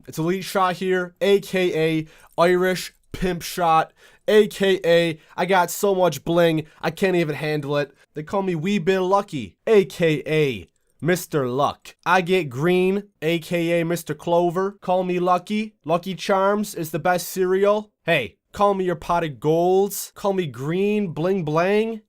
It's EliteShot here, aka Irish Pimp Shot, aka I got so much bling I can't even handle it. They call me Wee Bit Lucky, aka Mr. Luck. I get green, aka Mr. Clover. Call me Lucky. Lucky Charms is the best cereal. Hey, call me your pot of golds. Call me green, bling blang.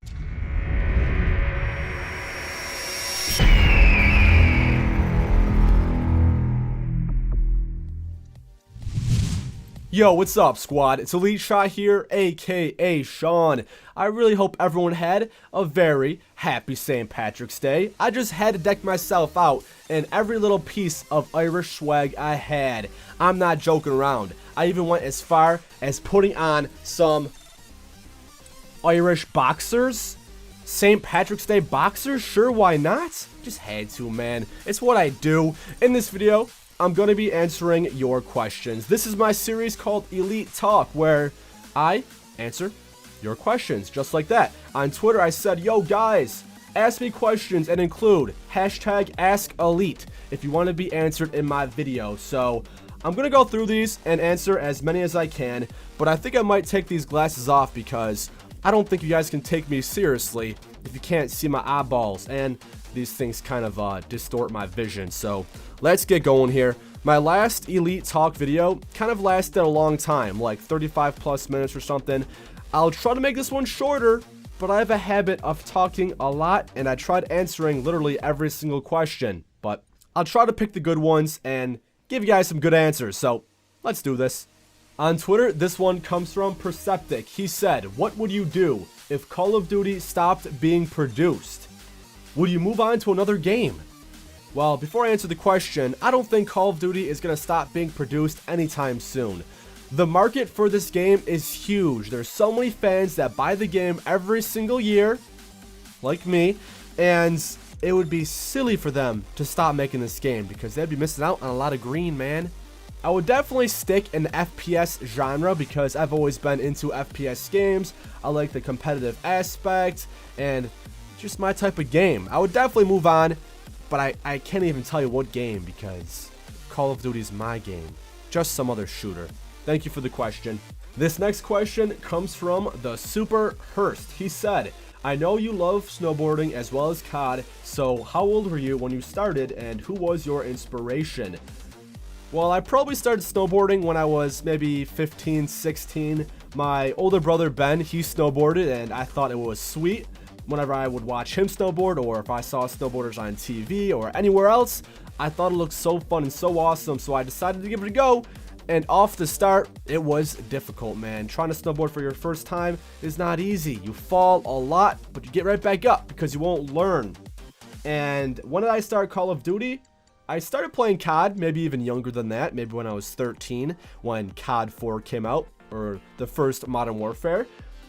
Yo, what's up, squad? It's EliteShot here, aka Sean. I really hope everyone had a very happy St. Patrick's Day. I just had to deck myself out in every little piece of Irish swag I had. I'm not joking around. I even went as far as putting on some Irish boxers. St. Patrick's Day boxers? Sure, why not? Just had to, man. It's what I do. In this video, I'm going to be answering your questions. This is my series called EliteTalk, where I answer your questions, just like that. On Twitter, I said, yo guys, ask me questions and include hashtag AskElite if you want to be answered in my video. So I'm going to go through these and answer as many as I can, but I think I might take these glasses off because I don't think you guys can take me seriously if you can't see my eyeballs, and these things kind of distort my vision. So let's get going here. My last EliteTalk video kind of lasted a long time, like 35 plus minutes or something. I'll try to make this one shorter, but I have a habit of talking a lot, and I tried answering literally every single question, but I'll try to pick the good ones and give you guys some good answers. So let's do this. On Twitter, this one comes from Perceptic. He said, what would you do if Call of Duty stopped being produced? Would you move on to another game? Well, before I answer the question, I don't think Call of Duty is going to stop being produced anytime soon. The market for this game is huge. There's so many fans that buy the game every single year, like me, and it would be silly for them to stop making this game because they'd be missing out on a lot of green, man. I would definitely stick in the FPS genre because I've always been into FPS games. I like the competitive aspect and just my type of game. I would definitely move on, but I can't even tell you what game because Call of Duty is my game, just some other shooter. Thank you for the question. This next question comes from the Super Hurst. He said, I know you love snowboarding as well as COD, so how old were you when you started and who was your inspiration? Well, I probably started snowboarding when I was maybe 15, 16. My older brother Ben, he snowboarded and I thought it was sweet. Whenever I would watch him snowboard, or if I saw snowboarders on TV or anywhere else, I thought it looked so fun and so awesome, so I decided to give it a go. And off the start, it was difficult, man. Trying to snowboard for your first time is not easy. You fall a lot, but you get right back up because you won't learn. And when did I start Call of Duty? I started playing COD, maybe even younger than that, maybe when I was 13, when COD 4 came out, or the first Modern Warfare.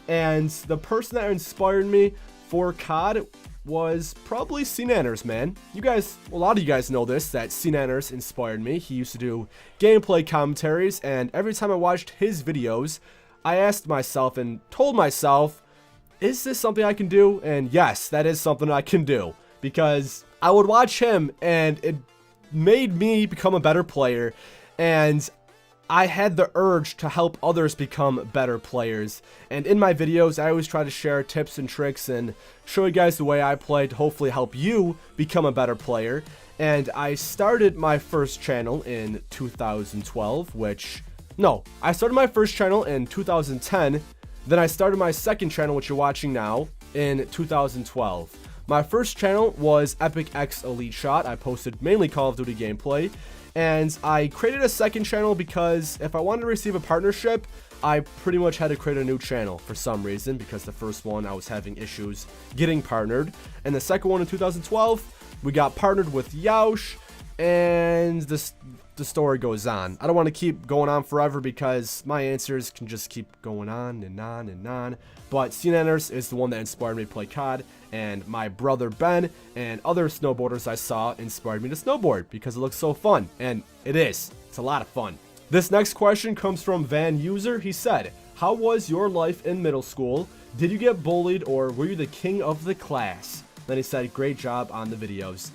And the person that inspired me for COD was probably CNanners, man. You guys, a lot of you guys know this, that CNanners inspired me. He used to do gameplay commentaries, and every time I watched his videos, I asked myself and told myself, is this something I can do? And yes, that is something I can do, because I would watch him and it made me become a better player, and I had the urge to help others become better players. And in my videos, I always try to share tips and tricks and show you guys the way I play to hopefully help you become a better player. And I started my first channel in 2012, I started my first channel in 2010. Then I started my second channel, which you're watching now, in 2012. My first channel was Epic X EliteShot. I posted mainly Call of Duty gameplay. And I created a second channel because if I wanted to receive a partnership, I pretty much had to create a new channel for some reason, because the first one I was having issues getting partnered. And the second one in 2012, we got partnered with Yaush, and the story goes on. I don't want to keep going on forever because my answers can just keep going on and on and on. But CNanners is the one that inspired me to play COD, and my brother Ben and other snowboarders I saw inspired me to snowboard because it looks so fun, and it is. It's a lot of fun. This next question comes from Van User. He said, how was your life in middle school? Did you get bullied or were you the king of the class? Then he said, great job on the videos.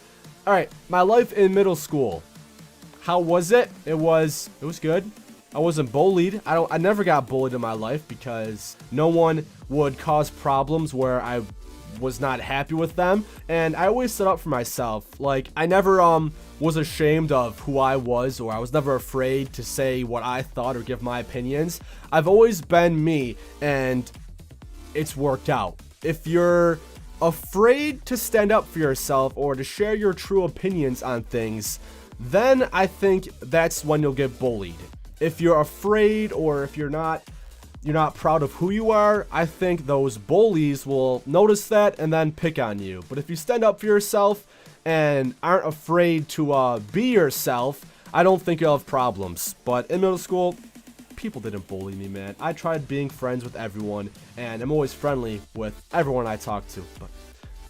Alright, my life in middle school. How was it? It was good. I wasn't bullied. I never got bullied in my life because no one would cause problems where I was not happy with them, and I always stood up for myself. Like, I never was ashamed of who I was, or I was never afraid to say what I thought or give my opinions. I've always been me, and it's worked out. If you're afraid to stand up for yourself or to share your true opinions on things, then I think that's when you'll get bullied. If you're afraid, or if you're not proud of who you are, I think those bullies will notice that and then pick on you. But if you stand up for yourself and aren't afraid to be yourself, I don't think you'll have problems. But in middle school, people didn't bully me, man. I tried being friends with everyone, and I'm always friendly with everyone I talk to. But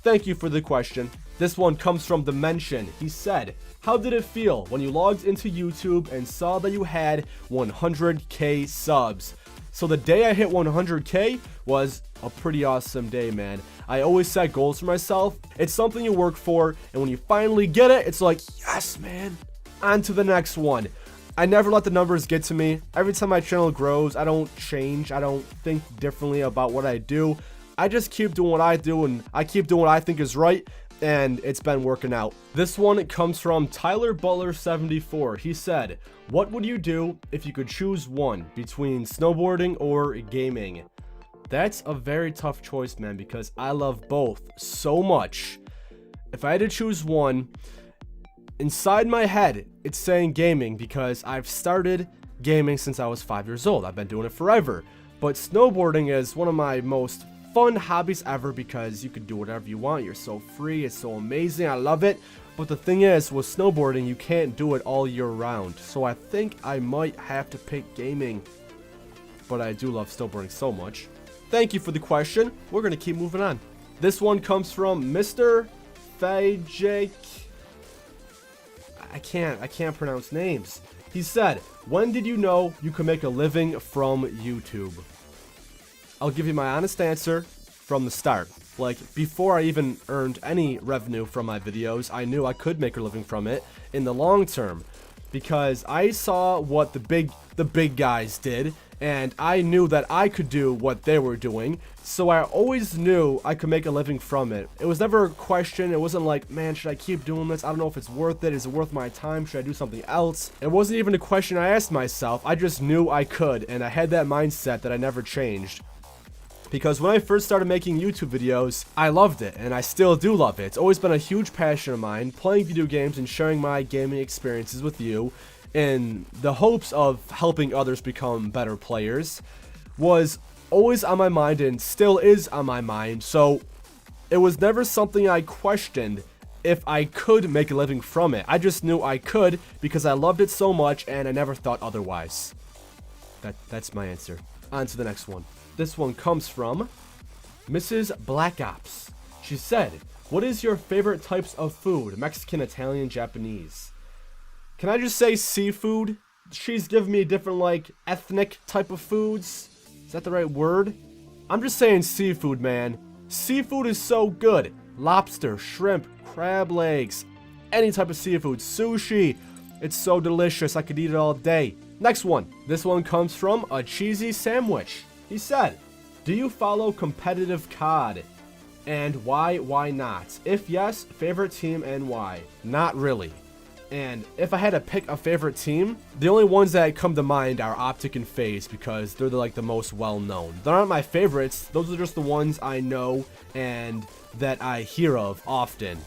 thank you for the question. This one comes from Dimension. He said, how did it feel when you logged into YouTube and saw that you had 100k subs? So the day I hit 100k was a pretty awesome day, man. I always set goals for myself. It's something you work for, and when you finally get it, it's like, yes, man. On to the next one. I never let the numbers get to me. Every time my channel grows, I don't change. I don't think differently about what I do. I just keep doing what I do, and I keep doing what I think is right, and it's been working out. This one comes from Tyler Butler 74. He said, what would you do if you could choose one between snowboarding or gaming? That's a very tough choice, man, because I love both so much. If I had to choose one, inside my head, it's saying gaming because I've started gaming since I was 5 years old. I've been doing it forever. But snowboarding is one of my most fun hobbies ever because you can do whatever you want. You're so free. It's so amazing. I love it. But the thing is, with snowboarding, you can't do it all year round. So I think I might have to pick gaming. But I do love snowboarding so much. Thank you for the question. We're going to keep moving on. This one comes from Mr. Fajake. I can't pronounce names. He said, when did you know you could make a living from YouTube? I'll give you my honest answer from the start. Like, before I even earned any revenue from my videos, I knew I could make a living from it in the long term. Because I saw what the big guys did, and I knew that I could do what they were doing, so I always knew I could make a living from it. It was never a question. It wasn't like, man, should I keep doing this? I don't know if it's worth it. Is it worth my time? Should I do something else? It wasn't even a question I asked myself. I just knew I could, and I had that mindset that I never changed. Because when I first started making YouTube videos, I loved it, and I still do love it. It's always been a huge passion of mine, playing video games and sharing my gaming experiences with you, in the hopes of helping others become better players, was always on my mind and still is on my mind. So it was never something I questioned if I could make a living from it. I just knew I could because I loved it so much and I never thought otherwise. That's my answer. On to the next one. This one comes from Mrs. Black Ops. She said, what is your favorite types of food? Mexican, Italian, Japanese. Can I just say seafood? She's giving me different, like, ethnic type of foods. Is that the right word? I'm just saying seafood, man. Seafood is so good. Lobster, shrimp, crab legs, any type of seafood. Sushi. It's so delicious. I could eat it all day. Next one. This one comes from a cheesy sandwich. He said, do you follow competitive COD? And why not? If yes, favorite team and why? Not really. And if I had to pick a favorite team, the only ones that come to mind are Optic and FaZe because they're the most well-known. They're not my favorites. Those are just the ones I know and that I hear of often.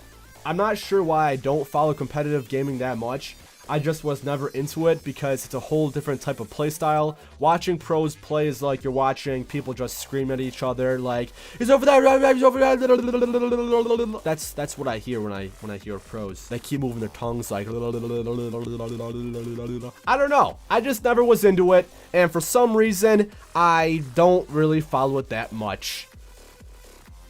I'm not sure why I don't follow competitive gaming that much. I just was never into it because it's a whole different type of playstyle. Watching pros play is like you're watching people just scream at each other like, he's over there, he's over there. That's what I hear when I hear pros. They keep moving their tongues like, I don't know. I just never was into it, and for some reason I don't really follow it that much.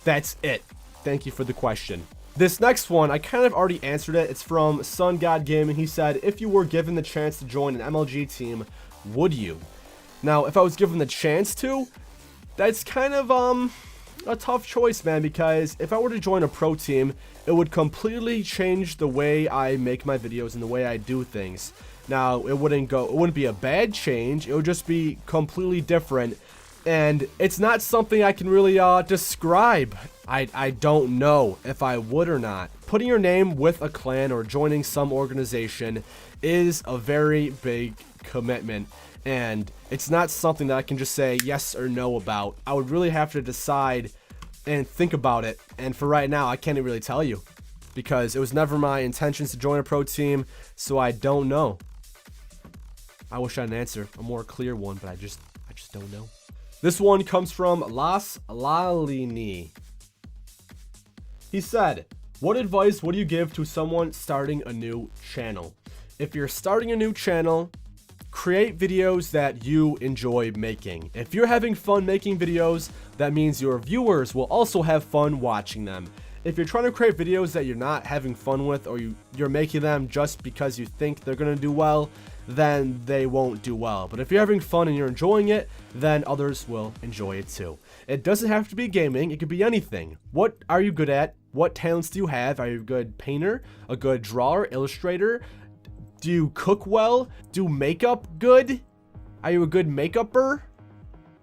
That's it. Thank you for the question. This next one, I kind of already answered it. It's from Sun God Gaming. He said, if you were given the chance to join an MLG team, would you? Now, if I was given the chance to, that's kind of, a tough choice, man, because if I were to join a pro team, it would completely change the way I make my videos and the way I do things. Now, it wouldn't be a bad change, it would just be completely different, and it's not something I can really describe. I don't know if I would or not. Putting your name with a clan or joining some organization is a very big commitment, and it's not something that I can just say yes or no about. I would really have to decide and think about it, and for right now, I can't really tell you, because it was never my intentions to join a pro team, so I don't know. I wish I had an answer, a more clear one, but I just don't know. This one comes from Las Lalini. He said, what advice would you give to someone starting a new channel? If you're starting a new channel, create videos that you enjoy making. If you're having fun making videos, that means your viewers will also have fun watching them. If you're trying to create videos that you're not having fun with, or you're making them just because you think they're going to do well, then they won't do well. But if you're having fun and you're enjoying it, then others will enjoy it too. It doesn't have to be gaming, it could be anything. What are you good at? What talents do you have? Are you a good painter, a good drawer, illustrator? Do you cook well? Do makeup good? Are you a good makeupper?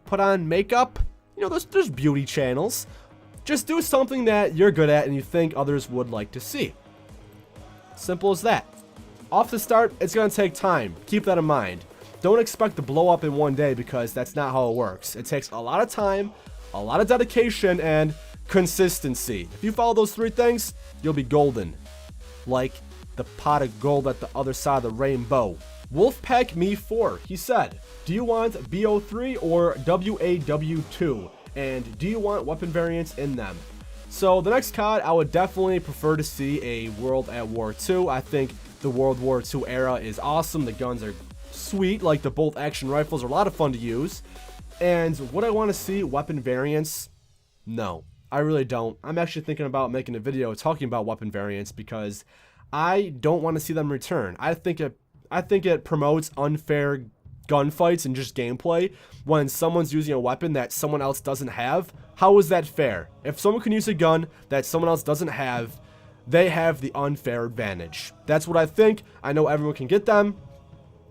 Put on makeup? You know, there's beauty channels. Just do something that you're good at and you think others would like to see. Simple as that. Off the start, it's going to take time. Keep that in mind. Don't expect to blow up in one day, because that's not how it works. It takes a lot of time, a lot of dedication, and consistency. If you follow those 3 things, you'll be golden. Like the pot of gold at the other side of the rainbow. Wolfpack Me 4, he said, do you want BO3 or WAW2? And do you want weapon variants in them? So the next COD, I would definitely prefer to see a World at War II. I think the World War II era is awesome. The guns are sweet, like the bolt action rifles are a lot of fun to use. And would I want to see weapon variants? No, I really don't. I'm actually thinking about making a video talking about weapon variants, because I don't want to see them return. I think it promotes unfair gunfights and just gameplay when someone's using a weapon that someone else doesn't have. How is that fair? If someone can use a gun that someone else doesn't have, they have the unfair advantage. That's what I think. I know everyone can get them,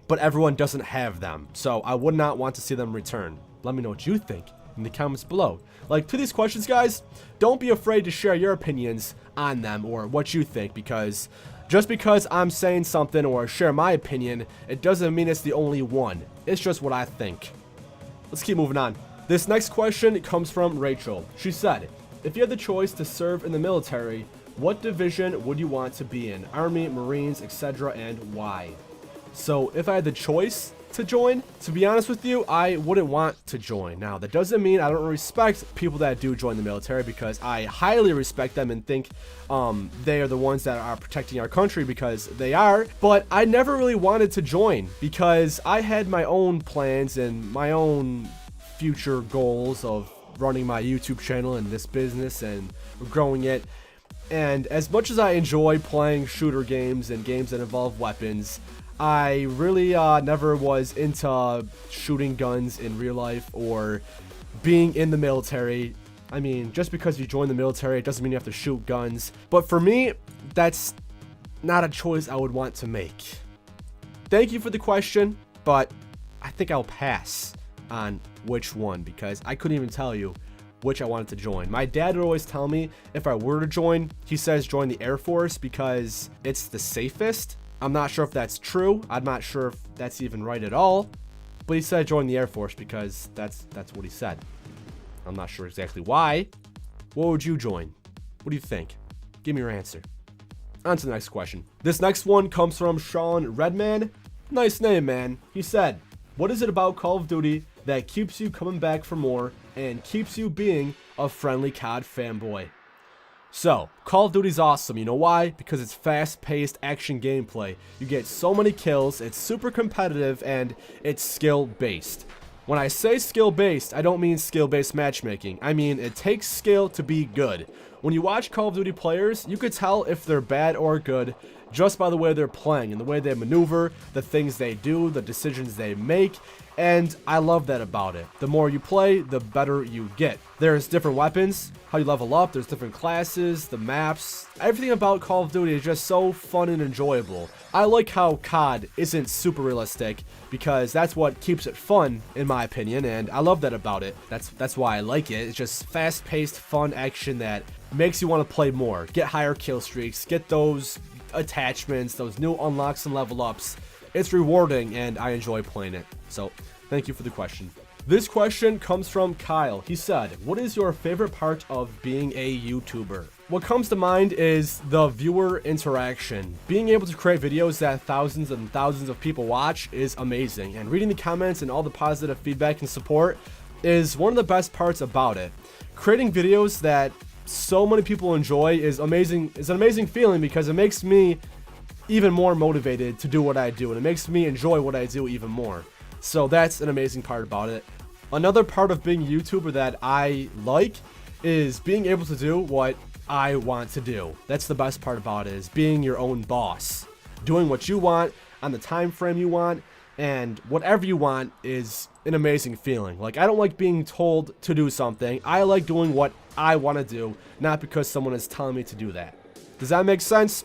but everyone doesn't have them. So I would not want to see them return. Let me know what you think in the comments below. Like, to these questions, guys, don't be afraid to share your opinions on them or what you think, because just because I'm saying something or share my opinion, it doesn't mean it's the only one. It's just what I think. Let's keep moving on. This next question comes from Rachel. She said, if you had the choice to serve in the military, what division would you want to be in? Army, Marines, etc., and why? So if I had the choice to join, to be honest with you, I wouldn't want to join. Now, that doesn't mean I don't respect people that do join the military, because I highly respect them and think they are the ones that are protecting our country, because they are. But I never really wanted to join, because I had my own plans and my own future goals of running my YouTube channel and this business and growing it. And as much as I enjoy playing shooter games and games that involve weapons, I really never was into shooting guns in real life or being in the military. I mean, just because you join the military, it doesn't mean you have to shoot guns. But for me, that's not a choice I would want to make. Thank you for the question, but I think I'll pass on which one, because I couldn't even tell you which I wanted to join. My dad would always tell me if I were to join, he says join the Air Force because it's the safest. I'm not sure if that's true. I'm not sure if that's even right at all. But he said join the Air Force because that's what he said. I'm not sure exactly why. What would you join? What do you think? Give me your answer. On to the next question. This next one comes from Sean Redman. Nice name, man. He said, what is it about Call of Duty that keeps you coming back for more and keeps you being a friendly COD fanboy? So, Call of Duty's awesome. You know why? Because it's fast-paced action gameplay. You get so many kills, it's super competitive, and it's skill-based. When I say skill-based, I don't mean skill-based matchmaking. I mean, it takes skill to be good. When you watch Call of Duty players, you could tell if they're bad or good just by the way they're playing and the way they maneuver, the things they do, the decisions they make, and I love that about it. The more you play, the better you get. There's different weapons, how you level up, there's different classes, the maps. Everything about Call of Duty is just so fun and enjoyable. I like how COD isn't super realistic because that's what keeps it fun, in my opinion, and I love that about it. That's why I like it. It's just fast-paced, fun action that makes you want to play more, get higher kill streaks, get those attachments, those new unlocks and level ups. It's rewarding and I enjoy playing it. So thank you for the question. This question comes from Kyle. He said, what is your favorite part of being a YouTuber? What comes to mind is the viewer interaction. Being able to create videos that thousands and thousands of people watch is amazing, and reading the comments and all the positive feedback and support is one of the best parts about it. Creating videos that so many people enjoy is amazing. It's an amazing feeling because it makes me even more motivated to do what I do, and it makes me enjoy what I do even more. So that's an amazing part about it. Another part of being a YouTuber that I like is being able to do what I want to do. That's the best part about it, is being your own boss. Doing what you want on the time frame you want, and whatever you want is an amazing feeling. Like, I don't like being told to do something. I like doing what I want to do, not because someone is telling me to do that. Does that make sense?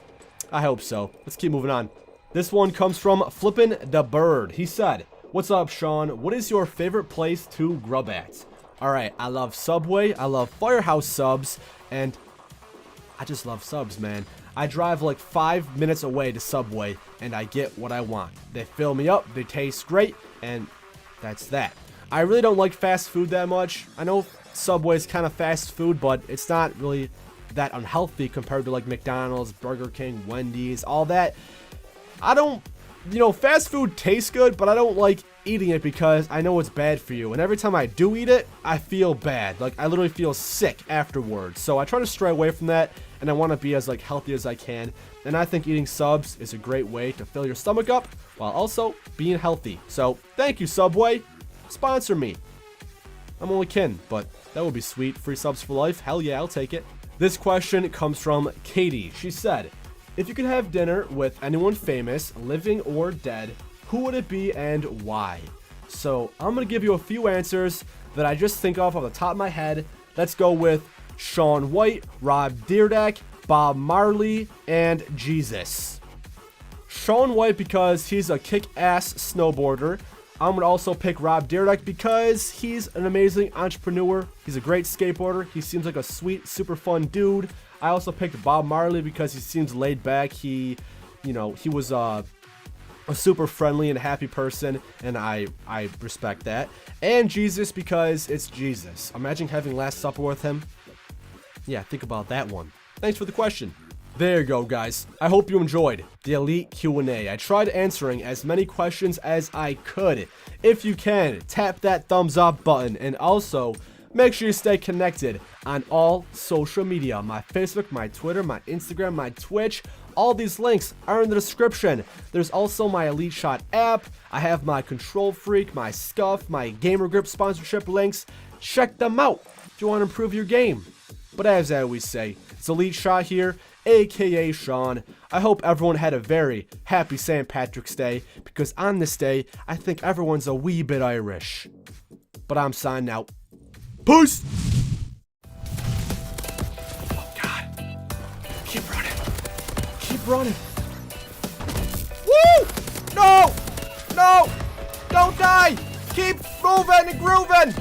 I hope so. Let's keep moving on. This one comes from Flippin' the Bird. He said, what's up, Sean? What is your favorite place to grub at? Alright, I love Subway, I love Firehouse subs, and I just love subs, man. I drive like 5 minutes away to Subway, and I get what I want. They fill me up, they taste great, and that's that. I really don't like fast food that much. I know Subway's kind of fast food, but it's not really that unhealthy compared to like McDonald's, Burger King, Wendy's, all that. I don't, fast food tastes good, but I don't like eating it because I know it's bad for you. And every time I do eat it, I feel bad. Like, I literally feel sick afterwards. So I try to stray away from that, and I want to be as like healthy as I can. And I think eating subs is a great way to fill your stomach up while also being healthy. So thank you, Subway. Sponsor me. I'm only kidding, but that would be sweet. Free subs for life. Hell yeah, I'll take it. This question comes from Katie. She said, if you could have dinner with anyone famous, living or dead, who would it be and why? So I'm going to give you a few answers that I just think of off the top of my head. Let's go with Shaun White, Rob Dyrdek, Bob Marley, and Jesus. Shaun White because he's a kick-ass snowboarder. I'm going to also pick Rob Dyrdek because he's an amazing entrepreneur. He's a great skateboarder. He seems like a sweet, super fun dude. I also picked Bob Marley because he seems laid back. He was a super friendly and happy person, and I respect that. And Jesus because it's Jesus. Imagine having Last Supper with him. Yeah, think about that one. Thanks for the question. There you go, guys. I hope you enjoyed the Elite Q&A. I tried answering as many questions as I could. If you can, tap that thumbs up button, and also make sure you stay connected on all social media. My Facebook, my Twitter, my Instagram, my Twitch. All these links are in the description. There's also my EliteShot app. I have my KontrolFreek, my Scuff, my Gamer Grip sponsorship links. Check them out if you want to improve your game. But as I always say, it's EliteShot here, aka Sean. I hope everyone had a very happy St. Patrick's Day, because on this day, I think everyone's a wee bit Irish. But I'm signing out. Peace! Oh God. Keep running. Keep running. Woo! No! No! Don't die! Keep moving and grooving!